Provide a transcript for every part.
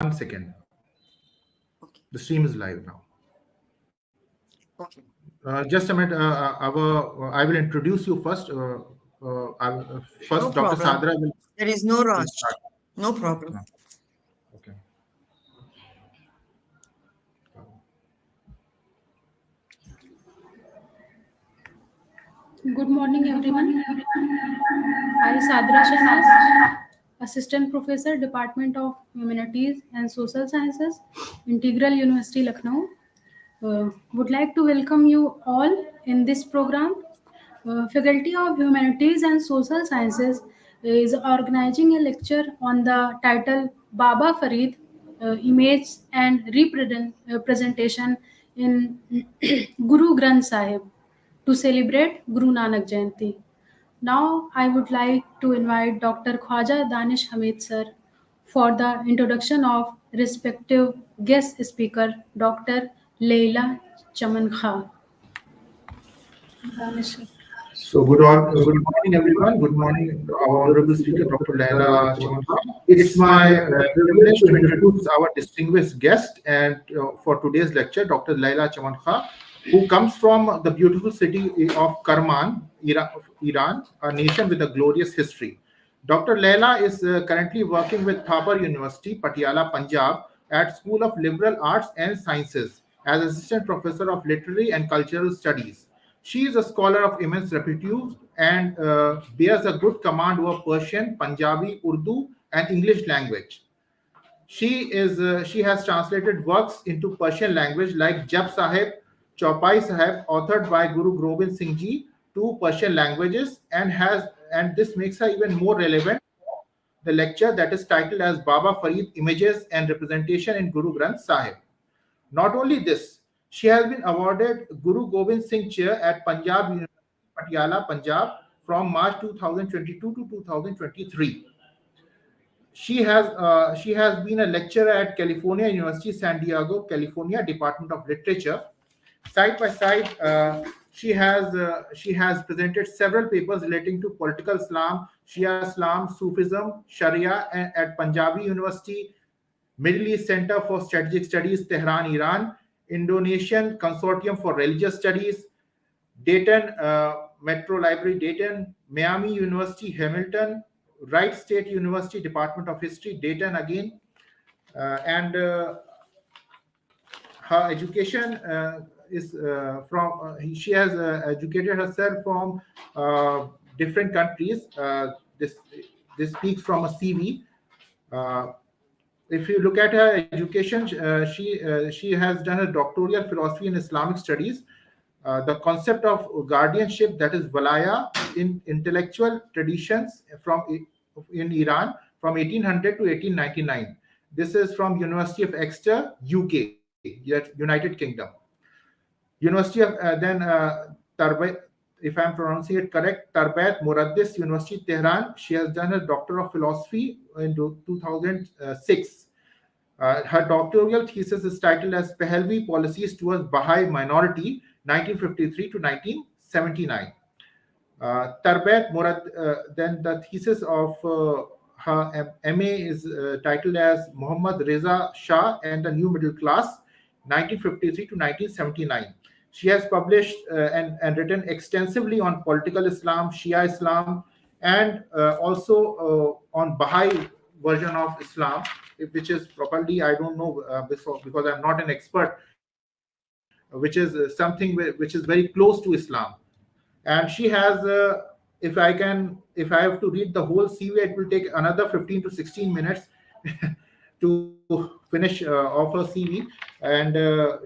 One second. Okay. The stream is live now. Okay. Just a minute. I will introduce you first. No First, Dr. problem. Sadra There is no will start. rush. No problem. Uh, Okay. Good morning, everyone. I, Sadra Shahaz, Assistant Professor, Department of Humanities and Social Sciences, Integral University, Lucknow, would like to welcome you all in this program. Faculty of Humanities and Social Sciences is organizing a lecture on the title Baba Farid, Image and Representation in Guru Granth Sahib to celebrate Guru Nanak Jayanti. Now I would like to invite Dr. Khwaja Danish Hamid sir for the introduction of respective guest speaker Dr. Leila Chaman Khan. Danish sir. Good morning, everyone. Good morning, to our honorable speaker, Dr. Laila Chamanka. It's my privilege to introduce our distinguished guest and for today's lecture, Dr. Laila Chamanka, who comes from the beautiful city of Karman, Iran, a nation with a glorious history. Dr. Laila is currently working with Thabar University, Patiala, Punjab, at School of Liberal Arts and Sciences as Assistant Professor of Literary and Cultural Studies. She is a scholar of immense repute and bears a good command over Persian, Punjabi, Urdu, and English language. She has translated works into Persian language like Jap Sahib, Chaupai Sahib, authored by Guru Gobind Singh Ji, to Persian languages, and this makes her even more relevant. The lecture that is titled as Baba Farid Images and Representation in Guru Granth Sahib. Not only this, she has been awarded Guru Gobind Singh Chair at Punjab University, Patiala, Punjab from March 2022 to 2023. She has been a lecturer at California University, San Diego, California, Department of Literature. Side by side, she has presented several papers relating to political Islam, Shia Islam, Sufism, Sharia at Punjabi University, Middle East Center for Strategic Studies, Tehran, Iran, Indonesian Consortium for Religious Studies, Dayton Metro Library, Dayton, Miami University, Hamilton, Wright State University, Department of History, Dayton again, and her education is from she has educated herself from different countries. This speaks from a CV. Uh, if you look at her education, she has done a doctoral philosophy in Islamic studies. The concept of guardianship, that is walaya, in intellectual traditions in Iran from 1800 to 1899. This is from University of Exeter, UK, United Kingdom. University of Tarbet, if I'm pronouncing it correct, Tarbet Muraddis University, Tehran. She has done a Doctor of Philosophy in 2006. Her doctoral thesis is titled as Pahlavi Policies Towards Baha'i Minority, 1953 to 1979. Tarbet Murad, then the thesis of her MA is titled as Muhammad Reza Shah and the New Middle Class, 1953 to 1979. She has published and written extensively on political Islam, Shia Islam, and also on Baha'i version of Islam, which is properly, I don't know because I'm not an expert, which is something which is very close to Islam. And she has if I have to read the whole CV, it will take another 15 to 16 minutes to finish off her CV. And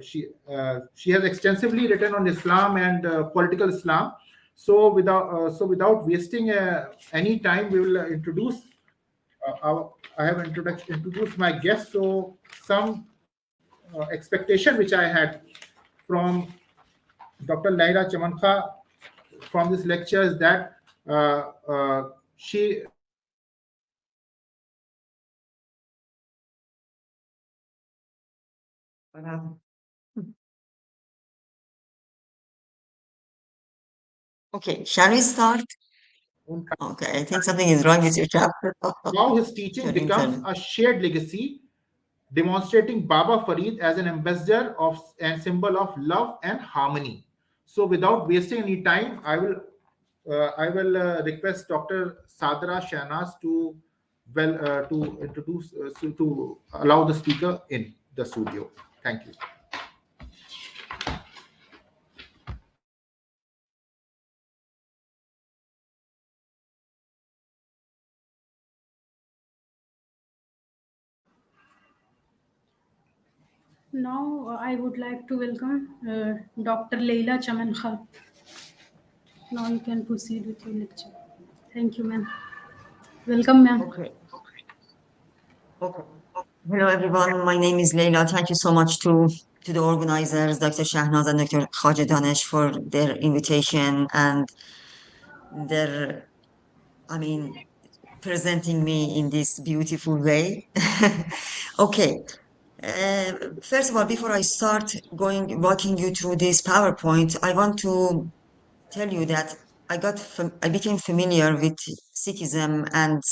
she has extensively written on Islam and political Islam. So without wasting any time, we will introduce I have introduced my guest. So some expectation which I had from Dr. Laila Chamanka from this lecture is that she What happened? Okay, shall we start? Okay, I think something is wrong with your chapter. how his teaching Your becomes internet. a shared legacy demonstrating Baba Farid as an ambassador of and symbol of love and harmony. So, without wasting any time, I will request Dr. Sadra Shahnaz to introduce to allow the speaker in the studio. Thank you. Now, I would like to welcome Dr. Leila Chaman Khan. Now you can proceed with your lecture. Thank you, ma'am. Welcome, ma'am. Okay. Hello, everyone. My name is Leila. Thank you so much to the organizers, Dr. Shahnaz and Dr. Khaja Danesh, for their invitation and their, presenting me in this beautiful way. Okay. First of all, before I start walking you through this PowerPoint, I want to tell you that I became familiar with Sikhism and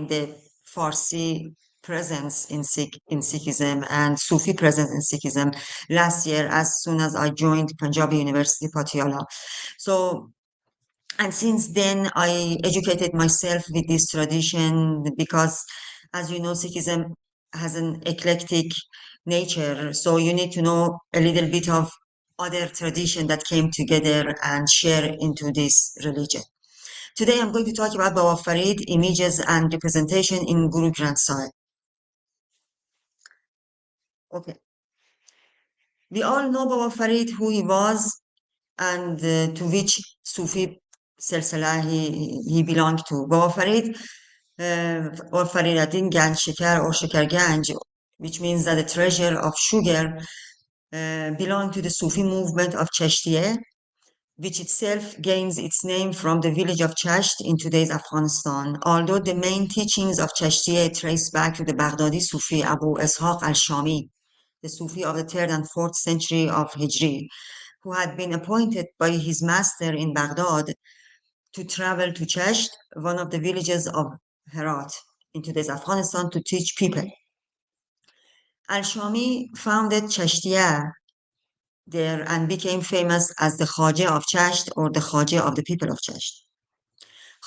the Farsi presence in Sikhism and Sufi presence in Sikhism last year as soon as I joined Punjab University, Patiala. So, and since then I educated myself with this tradition because, as you know, Sikhism has an eclectic nature. So you need to know a little bit of other tradition that came together and share into this religion. Today I'm going to talk about Baba Farid, images and representation in Guru Granth Sahib. Okay. We all know Baba Farid, who he was, and to which Sufi silsila he belonged to. Baba Farid or Faridaddin Ganj Shakar or Shakar Ganj, which means that the treasure of sugar belonged to the Sufi movement of Chashtiye, which itself gains its name from the village of Chasht in today's Afghanistan. Although the main teachings of Chashtiye trace back to the Baghdadi Sufi Abu Ishaq al-Shami, the Sufi of the 3rd and 4th century of Hijri, who had been appointed by his master in Baghdad to travel to Chasht, one of the villages of Herat in today's Afghanistan, to teach people. Al-Shami founded Chashtiya there and became famous as the Khaja of Chasht or the Khaja of the people of Chasht.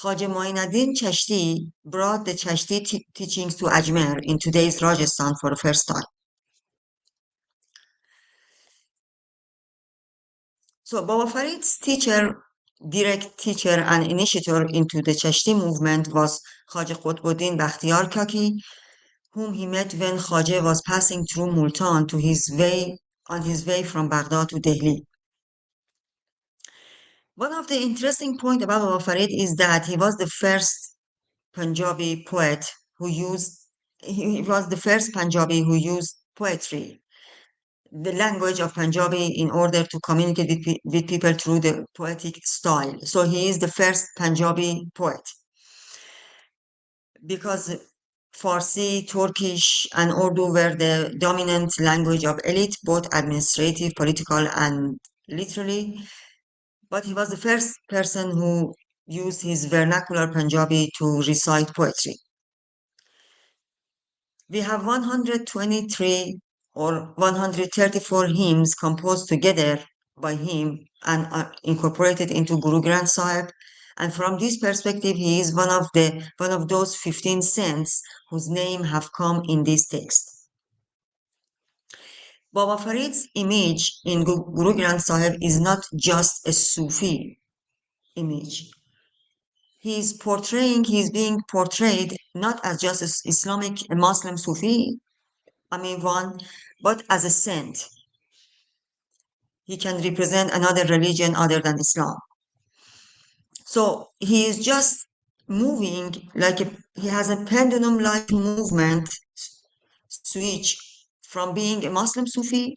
Khaja Moinuddin Chashti brought the Chashti teachings to Ajmer in today's Rajasthan for the first time. So Baba Farid's direct teacher and initiator into the Chashti movement was Khaja Qutbuddin Bakhtiyar Kaki, whom he met when Khaja was passing through Multan on his way from Baghdad to Delhi. One of the interesting points about Baba Farid is that he was the first Punjabi poet he was the first Punjabi who used poetry, the language of Punjabi, in order to communicate with people through the poetic style. So he is the first Punjabi poet. Because Farsi, Turkish, and Urdu were the dominant language of elite, both administrative, political, and literally. But he was the first person who used his vernacular Punjabi to recite poetry. We have 123 or 134 hymns composed together by him and are incorporated into Guru Granth Sahib. And from this perspective, he is one of those 15 saints whose name have come in this text. Baba Farid's image in Guru Granth Sahib is not just a Sufi image. He is being portrayed not as just a Muslim Sufi, but as a saint. He can represent another religion other than Islam. So he is just moving he has a pendulum-like movement switch from being a Muslim Sufi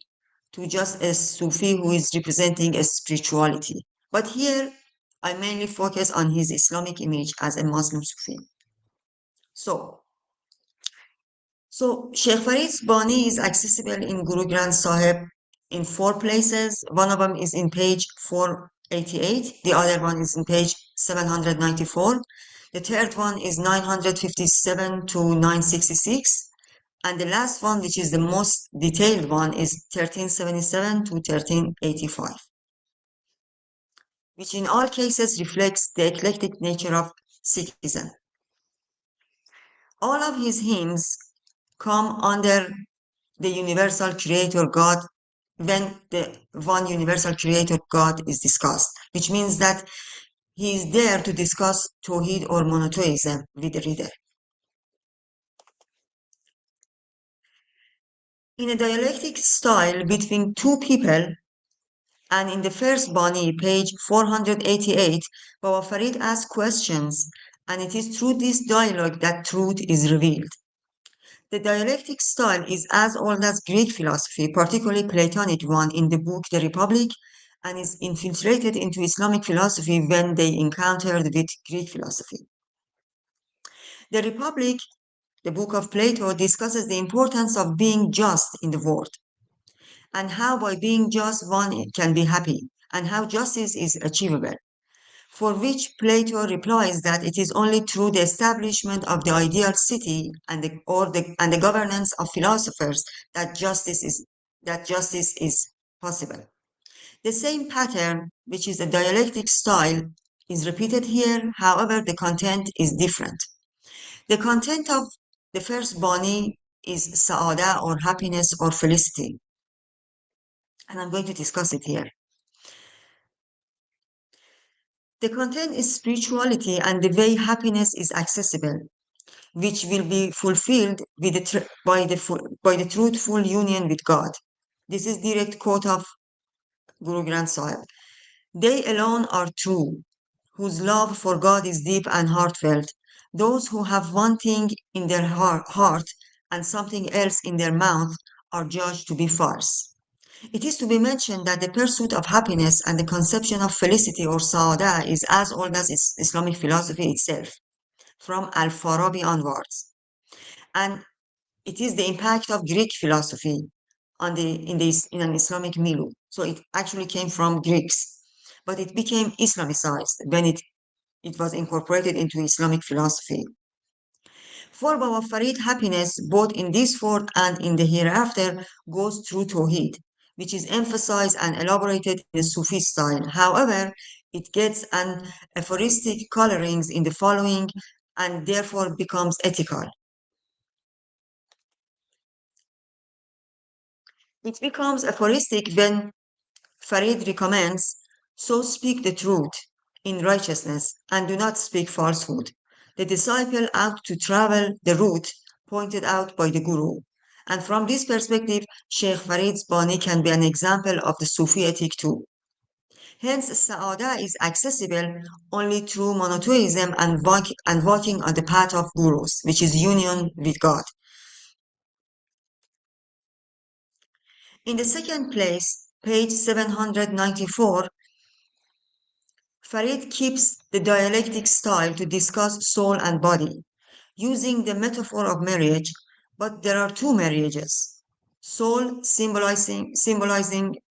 to just a Sufi who is representing a spirituality. But here, I mainly focus on his Islamic image as a Muslim Sufi. So Sheikh Farid's Bani is accessible in Guru Granth Sahib in 4 places. One of them is in page 488. The other one is in page 794. The third one is 957 to 966. And the last one, which is the most detailed one, is 1377 to 1385, which in all cases reflects the eclectic nature of Sikhism. All of his hymns come under the universal creator God when the one universal creator God is discussed, which means that he is there to discuss Tawheed or monotheism with the reader. In a dialectic style between two people, and in the first Bani, page 488, Baba Farid asks questions, and it is through this dialogue that truth is revealed. The dialectic style is as old as Greek philosophy, particularly Platonic one in the book The Republic, and is infiltrated into Islamic philosophy when they encountered with Greek philosophy. The Republic, the book of Plato, discusses the importance of being just in the world, and how by being just one can be happy, and how justice is achievable. For which Plato replies that it is only through the establishment of the ideal city and the governance of philosophers that justice is possible. The same pattern, which is a dialectic style, is repeated here. However, the content is different. The content of the first Bani is Saada or happiness or felicity, and I'm going to discuss it here. The content is spirituality and the way happiness is accessible, which will be fulfilled with by the truthful union with God. This is direct quote of Guru Granth Sahib. They alone are true, whose love for God is deep and heartfelt. Those who have one thing in their heart and something else in their mouth are judged to be false. It is to be mentioned that the pursuit of happiness and the conception of felicity or saada is as old as Islamic philosophy itself, from Al-Farabi onwards. And it is the impact of Greek philosophy in an Islamic milieu. So it actually came from Greeks, but it became Islamicized when it was incorporated into Islamic philosophy. For Baba Farid, happiness, both in this world and in the hereafter, goes through Tawheed, which is emphasized and elaborated in the Sufi style. However, it gets an aphoristic colorings in the following and therefore becomes ethical. It becomes aphoristic when Farid recommends, so speak the truth in righteousness and do not speak falsehood. The disciple ought to travel the route pointed out by the Guru. And from this perspective, Sheikh Farid's Bani can be an example of the Sufi ethic too. Hence, Sa'ada is accessible only through monotheism and walking on the path of Gurus, which is union with God. In the second place, page 794, Farid keeps the dialectic style to discuss soul and body, using the metaphor of marriage, but there are two marriages. Soul symbolizing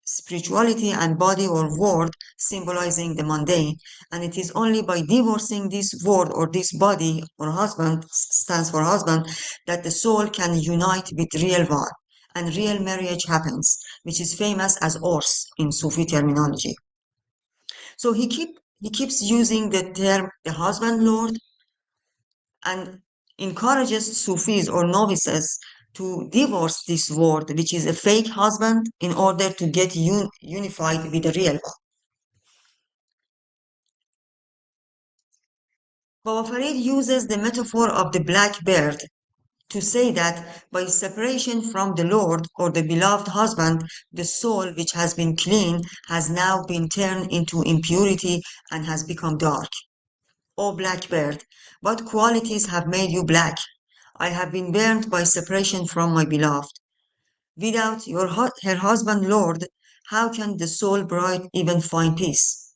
spirituality and body or world symbolizing the mundane, and it is only by divorcing this world or this body or husband stands for husband that the soul can unite with real one and real marriage happens, which is famous as Ors in Sufi terminology. So he keeps using the term the husband lord and encourages Sufis or novices to divorce this word, which is a fake husband, in order to get unified with the real one. Baba Farid uses the metaphor of the black bird to say that by separation from the Lord or the beloved husband, the soul which has been clean has now been turned into impurity and has become dark. O blackbird, what qualities have made you black? I have been burned by separation from my beloved. Without her husband Lord, how can the soul bride even find peace?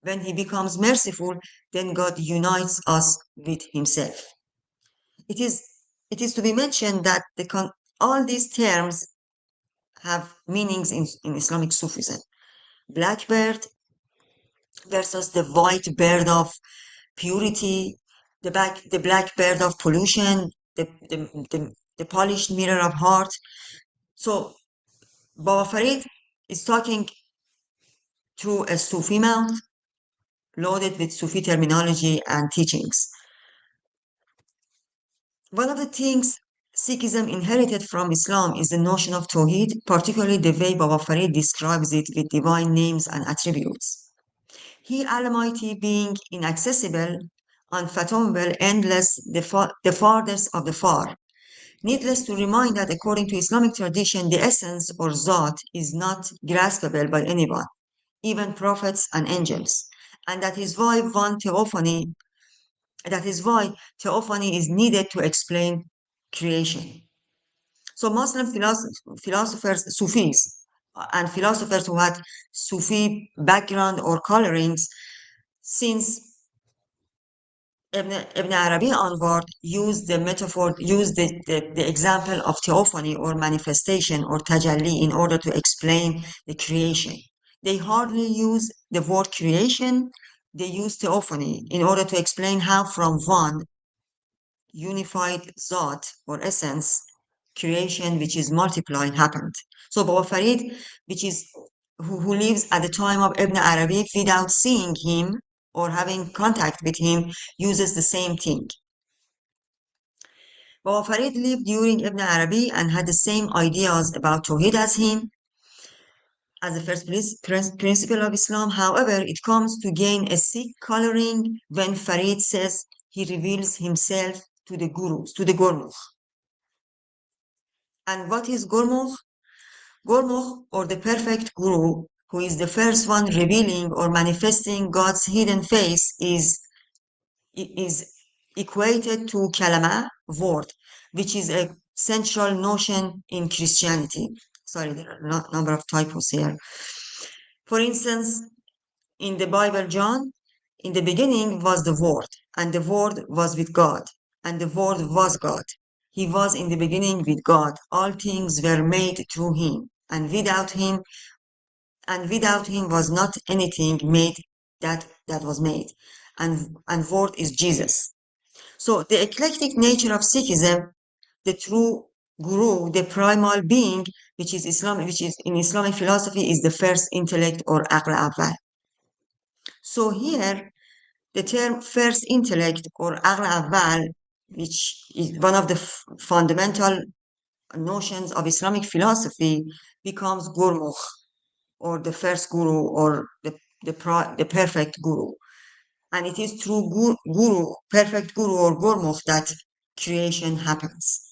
When he becomes merciful, then God unites us with himself. It is to be mentioned that all these terms have meanings in Islamic Sufism. Blackbird versus the white bird of purity, the black bird of pollution, the the polished mirror of heart. So Baba Farid is talking through a Sufi mouth, loaded with Sufi terminology and teachings. One of the things Sikhism inherited from Islam is the notion of Tawheed, particularly the way Baba Farid describes it with divine names and attributes. He Almighty being inaccessible, unfathomable, endless, the farthest of the far. Needless to remind that according to Islamic tradition, the essence or Zat is not graspable by anyone, even prophets and angels, and that is why theophany is needed to explain creation. So Muslim philosophers, Sufis, and philosophers who had Sufi background or colorings since Ibn Arabi onward used the metaphor, used the example of theophany or manifestation or tajalli in order to explain the creation. They hardly use the word creation, they use theophany in order to explain how from one unified Zat or essence, creation which is multiplied happened. So Baba Farid, which is who lives at the time of Ibn Arabi without seeing him or having contact with him, uses the same thing. Baba Farid lived during Ibn Arabi and had the same ideas about Tawhid as him, as the first principle of Islam. However, it comes to gain a Sikh coloring when Farid says he reveals himself to the gurus, to the Gurmukh. And what is Gurmukh? Gurmukh, or the perfect guru, who is the first one revealing or manifesting God's hidden face, is equated to kalama, word, which is a central notion in Christianity. Sorry, there are a number of typos here. For instance, in the Bible, John, in the beginning was the Word, and the Word was with God, and the Word was God. He was in the beginning with God. All things were made through him, and without him was not anything made that was made. And Word is Jesus. So the eclectic nature of Sikhism, the true guru, the primal being, which is in Islamic philosophy is the first intellect or aql awwal. So here, the term first intellect or aql awwal, which is one of the fundamental notions of Islamic philosophy, becomes Gurmukh, or the first guru, or the perfect guru. And it is through guru, perfect guru or Gurmukh that creation happens.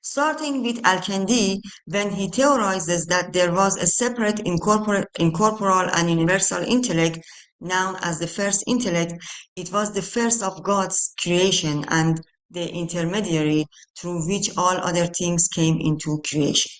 Starting with Al-Kindi, when he theorizes that there was a separate incorporeal and universal intellect known as the first intellect, it was the first of God's creation and the intermediary through which all other things came into creation.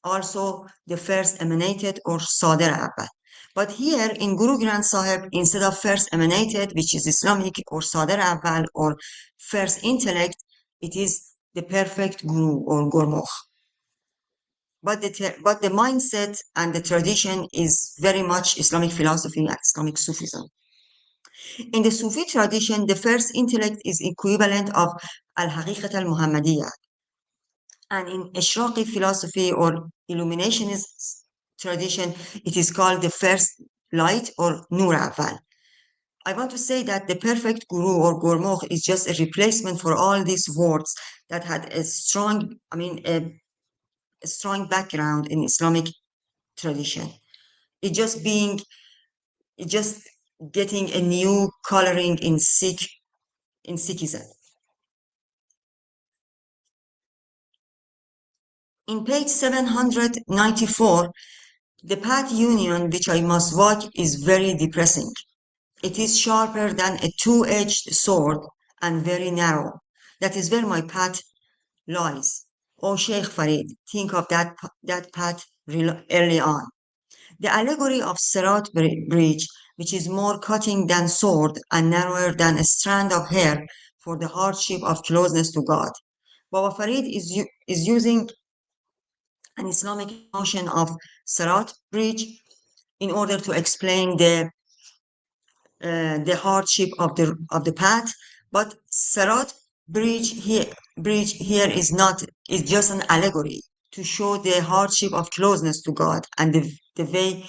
Also, the first emanated or Sadr Awwal. But here in Guru Granth Sahib, instead of first emanated, which is Islamic, or Sadr Awwal or first intellect, it is the perfect guru or Gurmukh. But the mindset and the tradition is very much Islamic philosophy and Islamic Sufism. In the Sufi tradition, the first intellect is equivalent of Al-Haqiqat al-Muhammadiyah. And in Ishraqi philosophy or Illuminationist tradition, it is called the first light or Nur Awwal. I want to say that the perfect guru or Gurmukh is just a replacement for all these words that had a strong background in Islamic tradition. It just getting a new coloring in Sikhism. In page 794, the path union which I must walk is very depressing. It is sharper than a two-edged sword and very narrow. That is where my path lies. O Sheikh Farid, think of that path early on. The allegory of Sirat bridge, which is more cutting than sword and narrower than a strand of hair for the hardship of closeness to God. Baba Farid is using an Islamic notion of Sirat bridge in order to explain the hardship of the path, But Sarat bridge here is just an allegory to show the hardship of closeness to God and the way,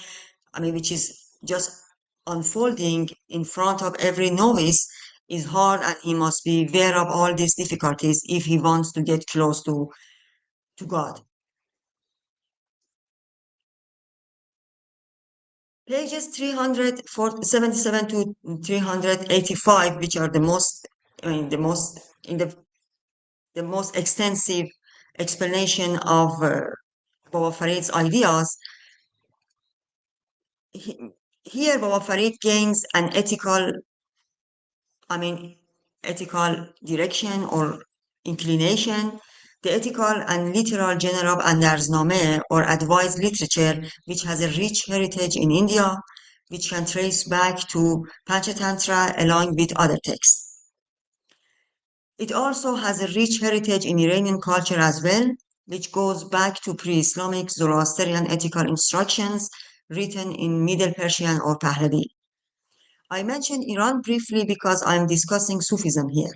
which is just unfolding in front of every novice is hard, and he must be aware of all these difficulties if he wants to get close to God. Pages 377 to 385, which are the most, the most extensive explanation of Baba Farid's ideas. Here, Baba Farid gains an ethical direction or inclination. The ethical and literal genre of Andarzname or advice literature, which has a rich heritage in India, which can trace back to Panchatantra along with other texts. It also has a rich heritage in Iranian culture as well, which goes back to pre-Islamic Zoroastrian ethical instructions written in Middle Persian or Pahlavi. I mention Iran briefly because I'm discussing Sufism here.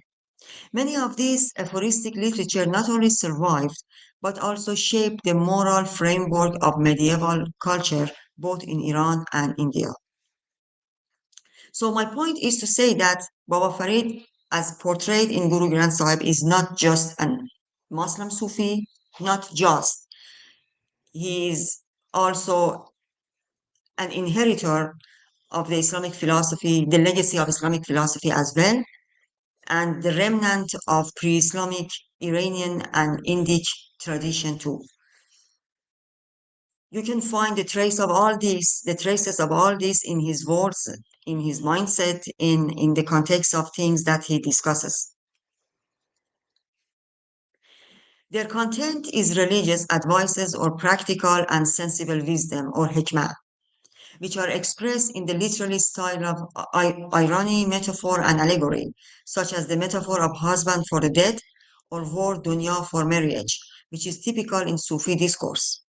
Many of these aphoristic literature not only survived, but also shaped the moral framework of medieval culture, both in Iran and India. So my point is to say that Baba Farid, as portrayed in Guru Granth Sahib, is not just an Muslim Sufi, not just. He is also an inheritor of the Islamic philosophy, the legacy of Islamic philosophy as well, and the remnant of pre-Islamic Iranian and Indic tradition too. You can find the traces of all this in his words, in his mindset, in the context of things that he discusses. Their content is religious advices or practical and sensible wisdom or hikmah, which are expressed in the literary style of irony, metaphor, and allegory, such as the metaphor of husband for the dead or word dunya for marriage, which is typical in Sufi discourse.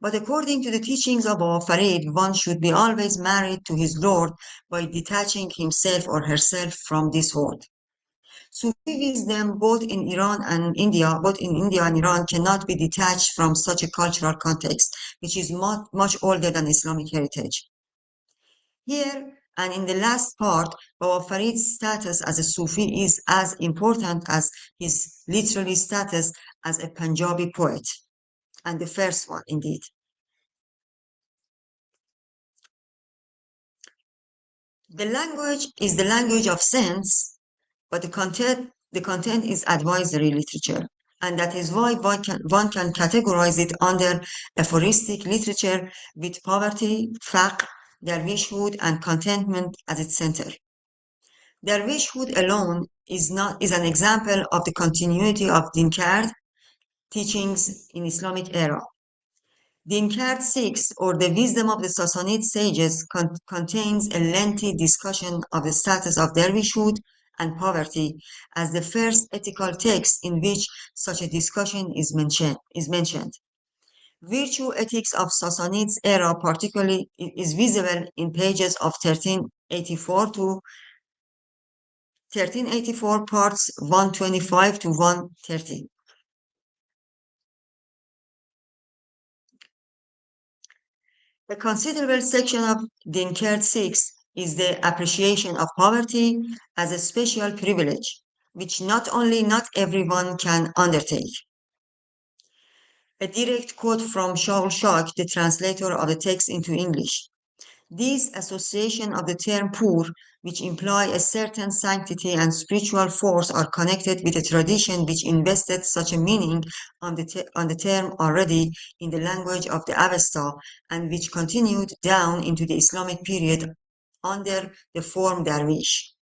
But according to the teachings of Baba Farid, one should be always married to his Lord by detaching himself or herself from this world. Sufi wisdom, both in India and Iran, cannot be detached from such a cultural context, which is much older than Islamic heritage. Here, and in the last part, Baba Farid's status as a Sufi is as important as his literary status as a Punjabi poet, and the first one, indeed. The language is the language of sense, but the content is advisory literature, and that is why one can categorize it under aphoristic literature with poverty, faqr, dervishhood, and contentment as its center. Dervishhood alone is an example of the continuity of Dinkard teachings in Islamic era. Dinkard 6, or the wisdom of the Sassanid sages, contains a lengthy discussion of the status of dervishhood and poverty as the first ethical text in which such a discussion is mentioned. Virtue ethics of Sassanids era particularly is visible in pages of 1384 parts 125 to 130. A considerable section of Dinkard 6 is the appreciation of poverty as a special privilege, which not everyone can undertake. A direct quote from Shaul Shak, the translator of the text into English. This association of the term poor, which imply a certain sanctity and spiritual force, are connected with a tradition which invested such a meaning on the term already in the language of the Avesta and which continued down into the Islamic period under the form Darwish.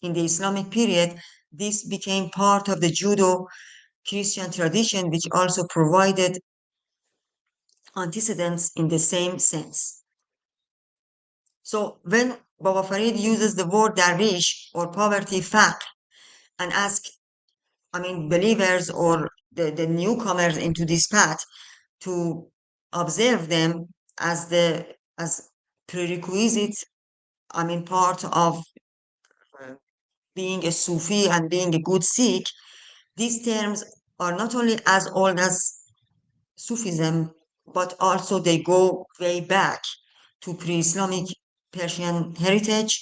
In the Islamic period, this became part of the Judo-Christian tradition, which also provided antecedents in the same sense. So when Baba Farid uses the word darwish or poverty faqr and believers or the newcomers into this path to observe them as prerequisite, part of being a Sufi and being a good Sikh, these terms are not only as old as Sufism, but also they go way back to pre-Islamic Persian heritage.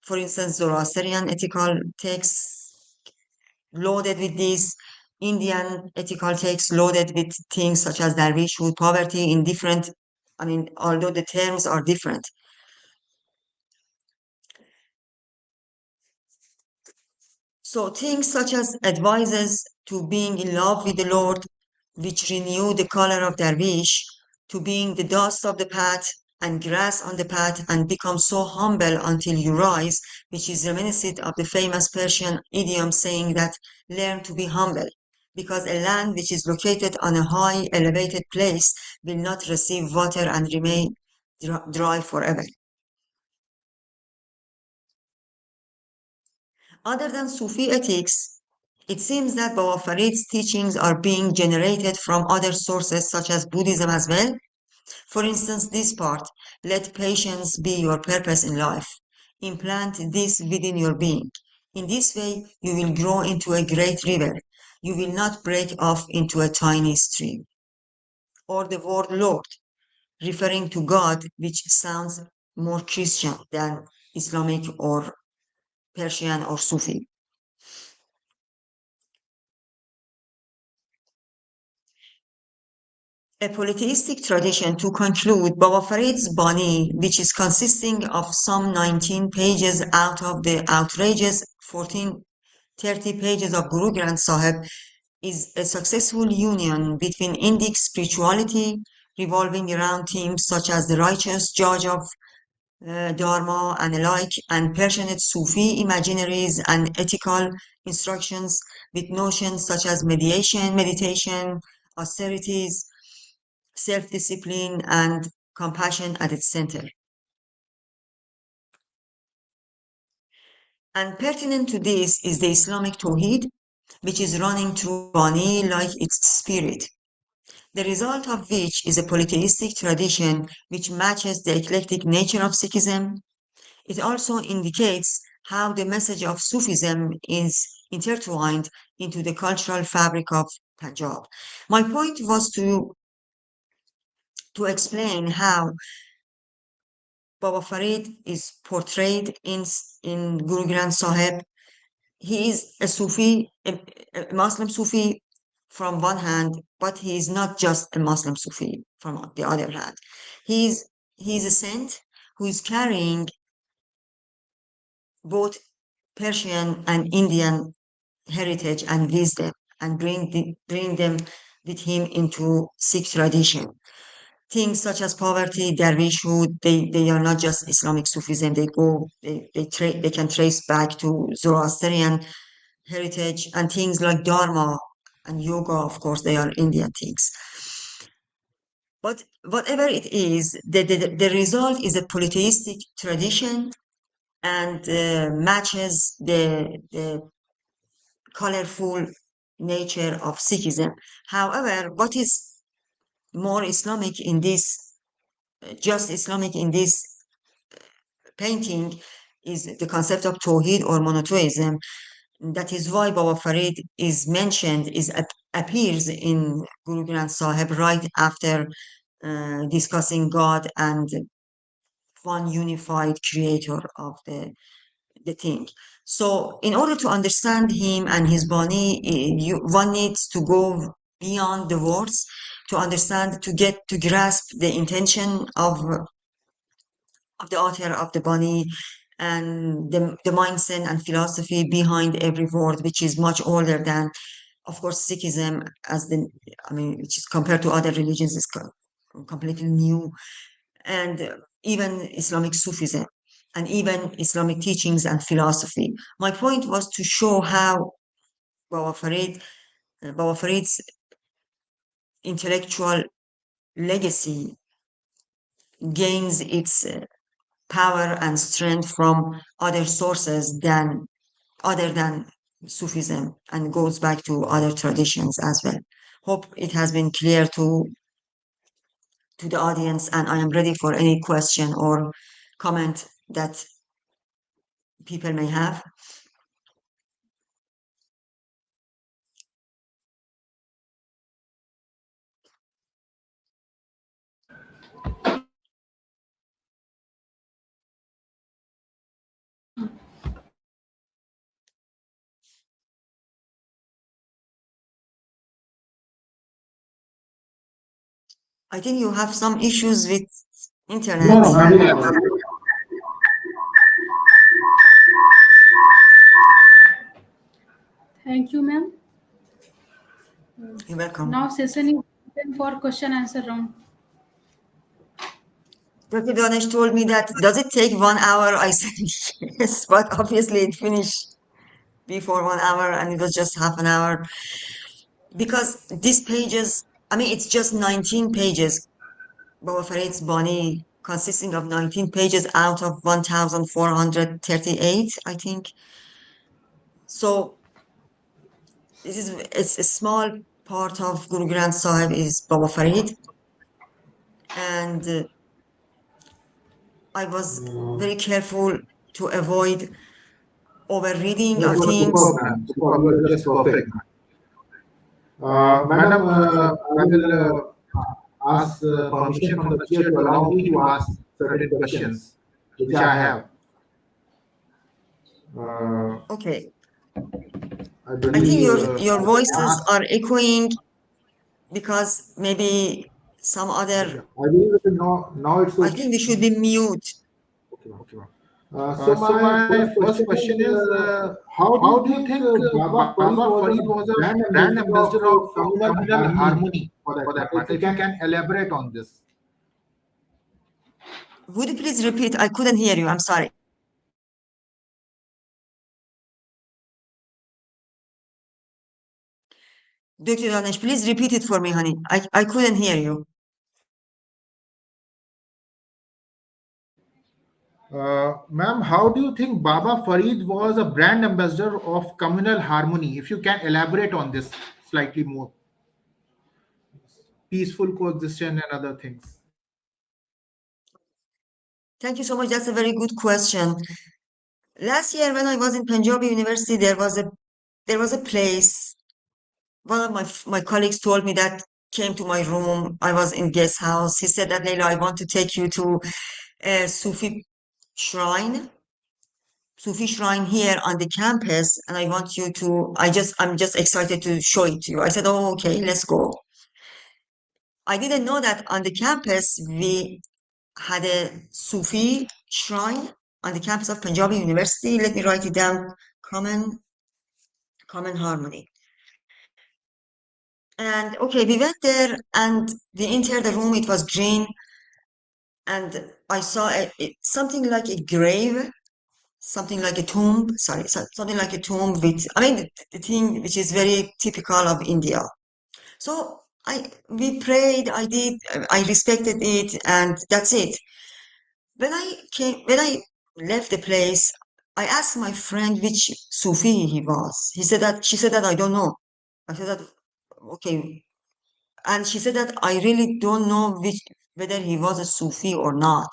For instance, Zoroastrian ethical texts loaded with these, Indian ethical texts loaded with things such as dervishhood, poverty in different, although the terms are different. So things such as advices to being in love with the Lord, which renew the color of dervish, to being the dust of the path and grass on the path and become so humble until you rise, which is reminiscent of the famous Persian idiom saying that learn to be humble, because a land which is located on a high elevated place will not receive water and remain dry forever. Other than Sufi ethics, it seems that Baba Farid's teachings are being generated from other sources such as Buddhism as well. For instance, this part, let patience be your purpose in life. Implant this within your being. In this way, you will grow into a great river. You will not break off into a tiny stream. Or the word Lord, referring to God, which sounds more Christian than Islamic or Persian or Sufi. A polytheistic tradition to conclude Baba Farid's Bani, which is consisting of some 19 pages out of the outrageous 1430 pages of Guru Granth Sahib, is a successful union between Indic spirituality, revolving around themes such as the righteous judge of Dharma and alike, and Persian Sufi imaginaries and ethical instructions with notions such as meditation, austerities, self-discipline, and compassion at its center. And pertinent to this is the Islamic Tawheed, which is running through Bani like its spirit, the result of which is a polytheistic tradition which matches the eclectic nature of Sikhism. It also indicates how the message of Sufism is intertwined into the cultural fabric of Punjab. My point was to explain how Baba Farid is portrayed in Guru Granth Sahib. He is a Sufi, a Muslim Sufi from one hand, but he is not just a Muslim Sufi from the other hand. He's a saint who is carrying both Persian and Indian heritage and wisdom and bring them with him into Sikh tradition. Things such as poverty, dervishhood, they are not just Islamic Sufism. They can trace back to Zoroastrian heritage, and things like Dharma and yoga, of course, they are Indian things. But whatever it is, the result is a polytheistic tradition and matches the colorful nature of Sikhism. However, what is more Islamic in this, just Islamic in this painting, is the concept of Tawheed or monotheism. That is why Baba Farid is mentioned, appears in Guru Granth Sahib right after discussing God and one unified creator of the thing. So in order to understand him and his Bani, one needs to go beyond the words to understand, to grasp the intention of the author of the Bani and the mindset and philosophy behind every word, which is much older than, of course, Sikhism, which is compared to other religions, is completely new, and even Islamic Sufism, and even Islamic teachings and philosophy. My point was to show how Baba Farid's intellectual legacy gains its power and strength from other sources other than Sufism, and goes back to other traditions as well. Hope it has been clear to the audience, and I am ready for any question or comment that people may have. I think you have some issues with No, internet. no, ma'am. Thank you, ma'am. You're welcome. Now session is open for question answer round. Dr. Danesh told me that, does it take 1 hour? I said yes, but obviously it finished before 1 hour and it was just half an hour. Because these pages, I mean, it's just 19 pages. Baba Farid's Bani consisting of 19 pages out of 1,438, I think. So it's a small part of Guru Granth Sahib is Baba Farid. And I was very careful to avoid overreading No, or it was things. superb, ma'am. Superb. You were just perfect. Madam, I will ask permission from the chair to allow me to ask certain questions, which I have. Okay. I I think believe your I can voices ask. are echoing because maybe some Yeah, other. I believe that now it's I okay. think we should be mute. Okay, okay. So my first question is, how do you think Baba Farid was a brand ambassador of communal harmony for that matter? If you can elaborate on this. Would you please repeat? I couldn't hear you. I'm sorry. Dr. Danesh, please repeat it for me, honey. I couldn't hear you. Ma'am, how do you think Baba Farid was a brand ambassador of communal harmony? If you can elaborate on this slightly more, peaceful coexistence and other things. Thank you so much. That's a very good question. Last year, when I was in Punjab University, there was a place. One of my colleagues told me that came to my room. I was in guest house. He said that, Leila, I want to take you to a shrine, Sufi shrine here on the campus, and I want you to. I'm just excited to show it to you. I said, oh, okay, let's go. I didn't know that on the campus we had a Sufi shrine on the campus of Punjab University. Let me write it down. Common harmony. And okay, we went there and we entered the room. It was green, and I saw something like a grave, something like a tomb. Sorry, something like a tomb with. I mean, the thing which is very typical of India. So we prayed. I respected it, and that's it. When I left the place, I asked my friend which Sufi he was. She said that I don't know. I said that, okay. And she said that I really don't know whether he was a Sufi or not.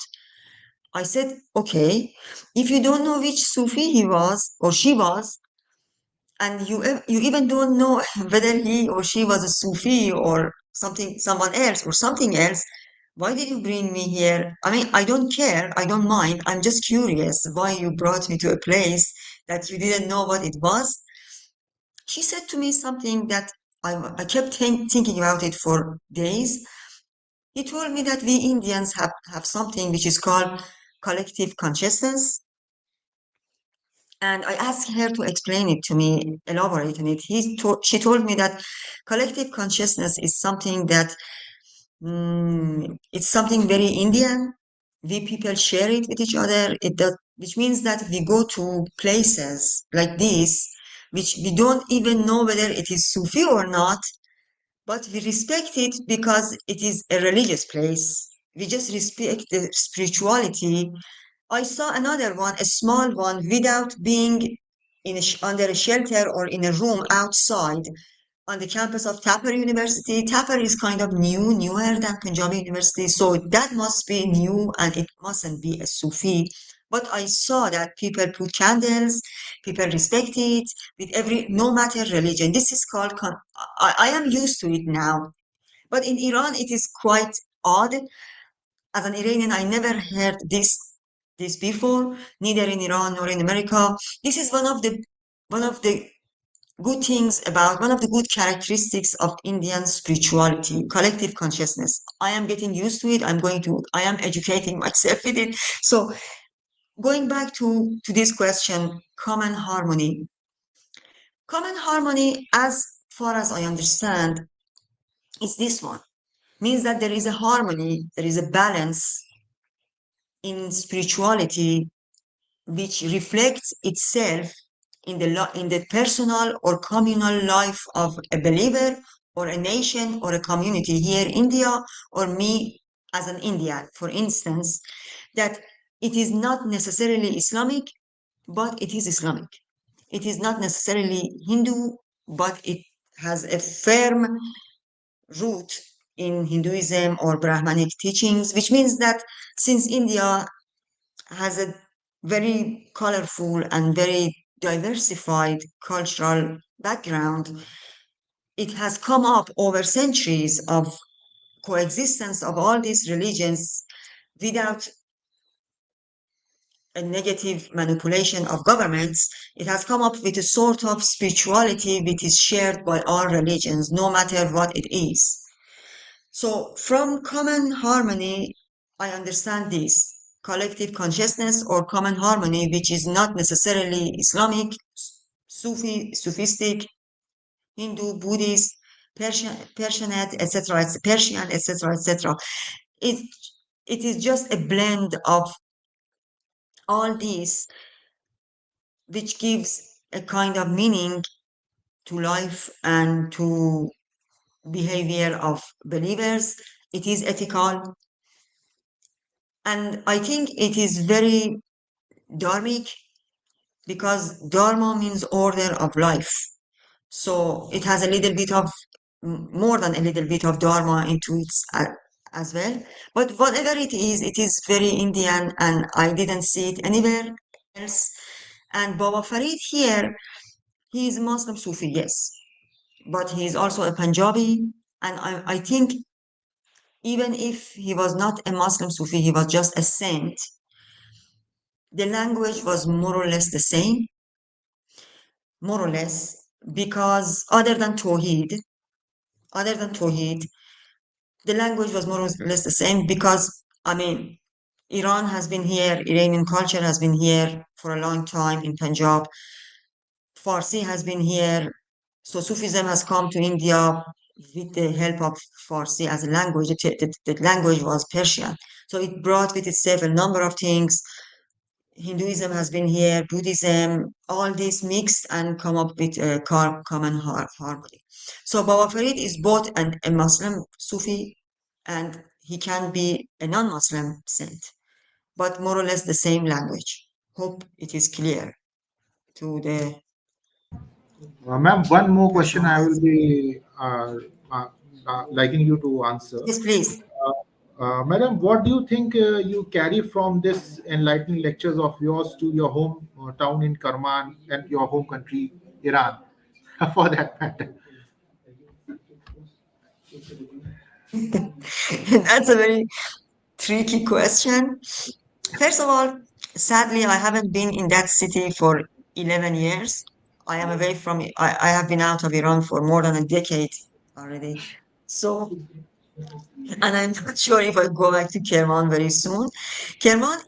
I said, okay, if you don't know which Sufi he was or she was, and you even don't know whether he or she was a Sufi or someone else or something else, why did you bring me here? I mean, I don't care, I don't mind. I'm just curious why you brought me to a place that you didn't know what it was. She said to me something that I kept thinking about it for days. He told me that we Indians have something which is called collective consciousness. And I asked her to explain it to me, elaborate on it. She told me that collective consciousness is something that it's something very Indian. We people share it with each other. Which means that we go to places like this, which we don't even know whether it is Sufi or not, but we respect it because it is a religious place. We just respect the spirituality. I saw another one, a small one, without being under a shelter or in a room outside on the campus of Tapper University. Tapper is kind of newer than Punjab University, so that must be new and it mustn't be a Sufi But I saw that people put candles, people respect it with no matter religion. This is called, I am used to it now. But in Iran, it is quite odd. As an Iranian, I never heard this before, neither in Iran nor in America. This is one of the one of the good characteristics of Indian spirituality, collective consciousness. I am getting used to it. I am educating myself with it. So going back to this question, common harmony. Common harmony, as far as I understand, is this one. Means that there is a harmony, there is a balance in spirituality which reflects itself in the personal or communal life of a believer or a nation or a community here in India or me as an Indian, for instance, that it is not necessarily Islamic, but it is Islamic. It is not necessarily Hindu, but it has a firm root in Hinduism or Brahmanic teachings, which means that since India has a very colorful and very diversified cultural background, it has come up over centuries of coexistence of all these religions without a negative manipulation of governments. It has come up with a sort of spirituality which is shared by all religions, no matter what it is. So from common harmony, I understand this collective consciousness or common harmony, which is not necessarily Islamic, Sufistic, Hindu, Buddhist, Persianate, etc., Persian, etc., etc. It, it is just a blend of all these, which gives a kind of meaning to life and to behavior of believers. It is ethical. And I think it is very dharmic because dharma means order of life. So it has a little bit of more than a little bit of dharma into it as well. But whatever it is very Indian and I didn't see it anywhere else. And Baba Farid here, he is Muslim Sufi, yes, but he is also a Punjabi. And I think even if he was not a Muslim Sufi, he was just a saint, the language was more or less the same, more or less, because other than Tawheed, the language was more or less the same because, I mean, Iran has been here, Iranian culture has been here for a long time in Punjab. Farsi has been here. So Sufism has come to India with the help of Farsi as a language. The language was Persian. So it brought with itself a number of things. Hinduism has been here, Buddhism, all this mixed and come up with a common harmony. So Baba Farid is both a Muslim Sufi and he can be a non-Muslim saint, but more or less the same language. Hope it is clear to the Ma'am, one more question I customers. will be liking you to answer. Yes, please. Madam, what do you think you carry from this enlightening lectures of yours to your home town in Karman and your home country, Iran, for that matter? That's a very tricky question. First of all, sadly, I haven't been in that city for 11 years. I am away from it. I have been out of Iran for more than a decade already. So, and I'm not sure if I go back to Kerman very soon. Kerman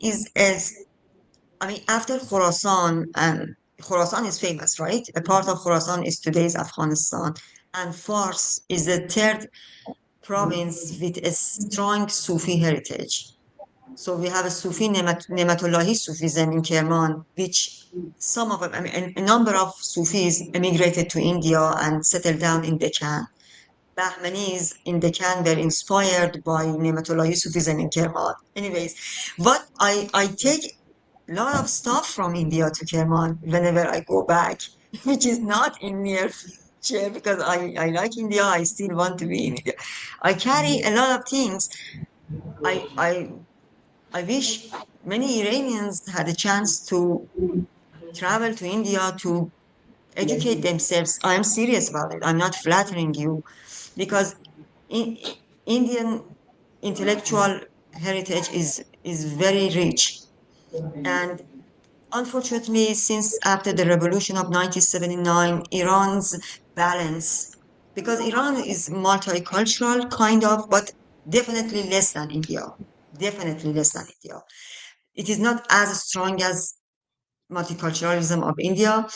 I mean, after Khorasan, and Khorasan is famous, right? A part of Khorasan is today's Afghanistan. And Fars is the third province with a strong Sufi heritage. So we have a Sufi Nematullahi Sufism in Kerman, which some of them, I mean, a number of Sufis emigrated to India and settled down in Deccan. Bahmanis in Deccan were inspired by Nematullahi Sufism in Kerman. Anyways, what I take a lot of stuff from India to Kerman whenever I go back, which is not in near future because I like India. I still want to be in India. I carry a lot of things. I I I wish many Iranians had a chance to travel to India to educate themselves. I'm serious about it. I'm not flattering you because in, Indian intellectual heritage is very rich. And unfortunately, since after the revolution of 1979, Iran's balance, because Iran is multicultural, kind of, but definitely less than India. Definitely less than India. It is not as strong as multiculturalism of India.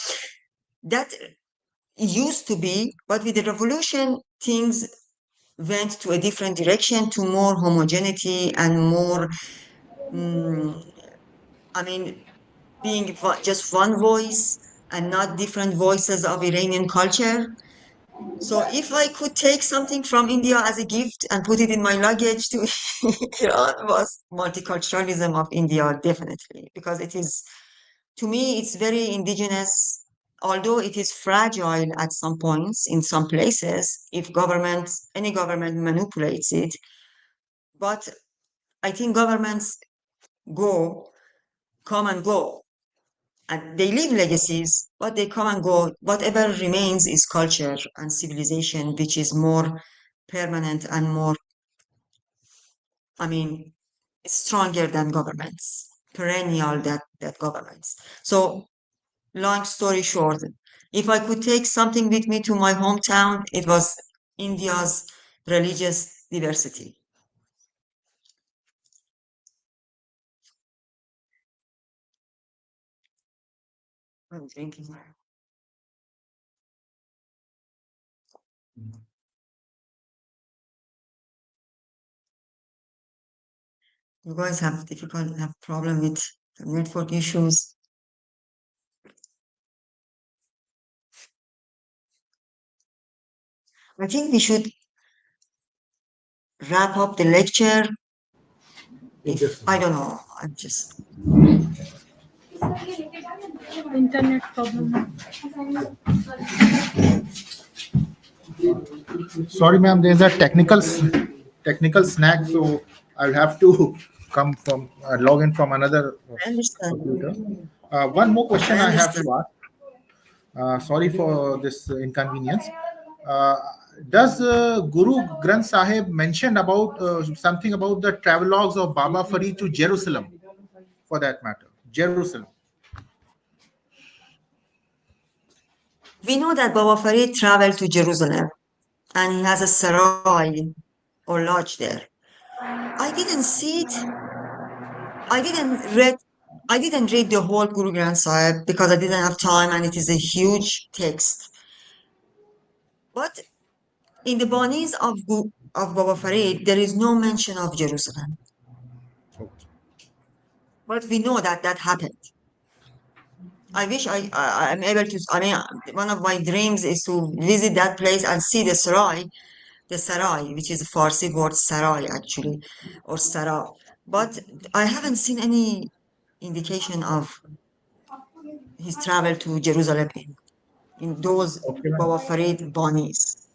That used to be, but with the revolution, things went to a different direction, to more homogeneity and more, mm, I mean, being just one voice and not different voices of Iranian culture. So if I could take something from India as a gift and put it in my luggage to Iran was multiculturalism of India, definitely, because it is, to me, it's very indigenous, although it is fragile at some points in some places if any government manipulates it. But I think governments go, come and go, and they leave legacies, but they come and go. Whatever remains is culture and civilization, which is more permanent and more, I mean, stronger than governments, perennial that governments. So, long story short, if I could take something with me to my hometown, it was India's religious diversity. I'm drinking. You guys have problem with network issues. I think we should wrap up the lecture. If I don't know, I'm just Internet problem. Sorry, ma'am. There's a technical snag, so I'll have to come from log in from another I understand. computer. One more I question I have understand. to ask. Sorry for this inconvenience. Uh, does Guru Granth Sahib mention about something about the travelogues of Baba Farid to Jerusalem, for that matter? Jerusalem. We know that Baba Farid traveled to Jerusalem and he has a sarai or lodge there. I didn't see it. I didn't read. I didn't read the whole Guru Granth Sahib because I didn't have time and it is a huge text. But in the Banis of Baba Farid, there is no mention of Jerusalem. But we know that that happened. I wish I'm able to. I mean, one of my dreams is to visit that place and see the sarai, which is a Farsi word sarai actually, or sara. But I haven't seen any indication of his travel to Jerusalem in those Okay, Baba ma'am. Farid Banis.